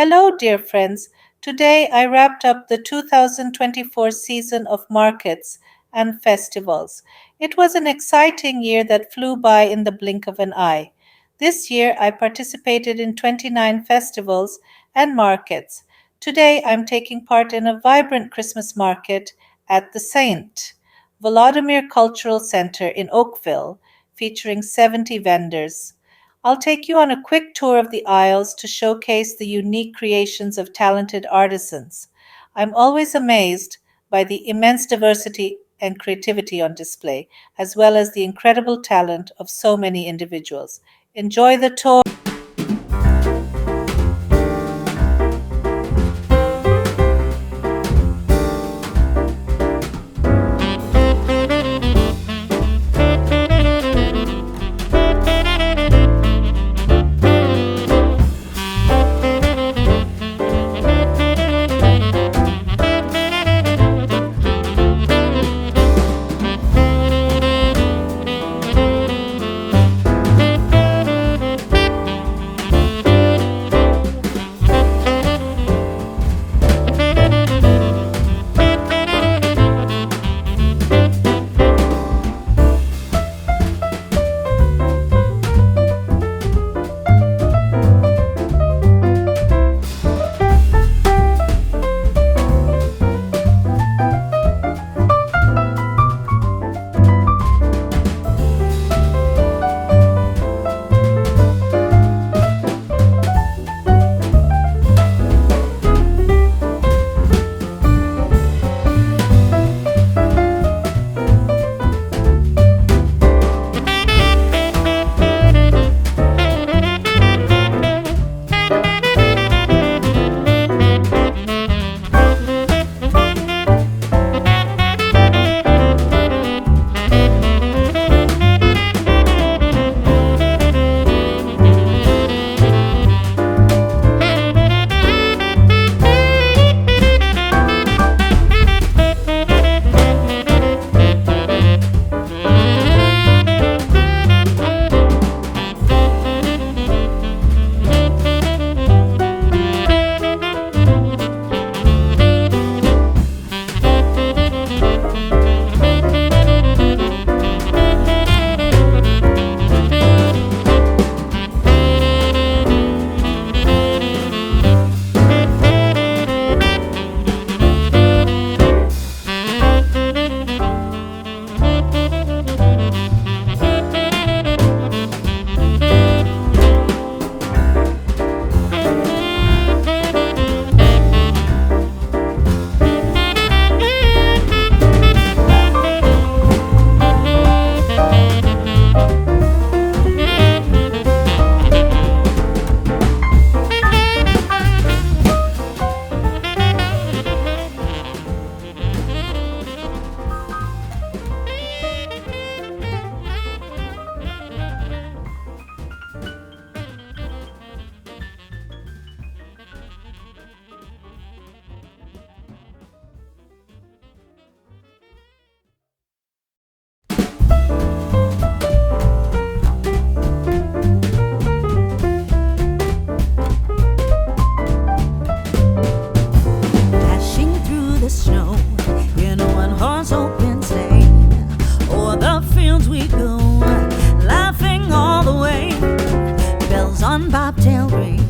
Hello, dear friends. Today I wrapped up the 2024 season of markets and festivals. It was an exciting year that flew by in the blink of an eye. This year I participated in 29 festivals and markets. Today I'm taking part in a vibrant Christmas market at the Saint Volodymyr Cultural Center in Oakville, featuring 70 vendors. I'll take you on a quick tour of the aisles to showcase the unique creations of talented artisans. I'm always amazed by the immense diversity and creativity on display, as well as the incredible talent of so many individuals. Enjoy the tour. Dashing through the snow in a one-horse open sleigh. O'er the fields we go, laughing all the way. Bells on bobtail ring,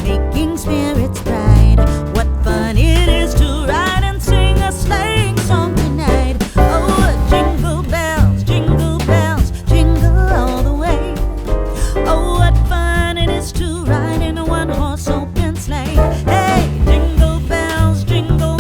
making spirits bright. What fun it is to ride and sing a sleighing song tonight. Oh, jingle bells, jingle all the way. Oh, what fun it is to ride in a one-horse open sleigh. Hey, jingle bells, jingle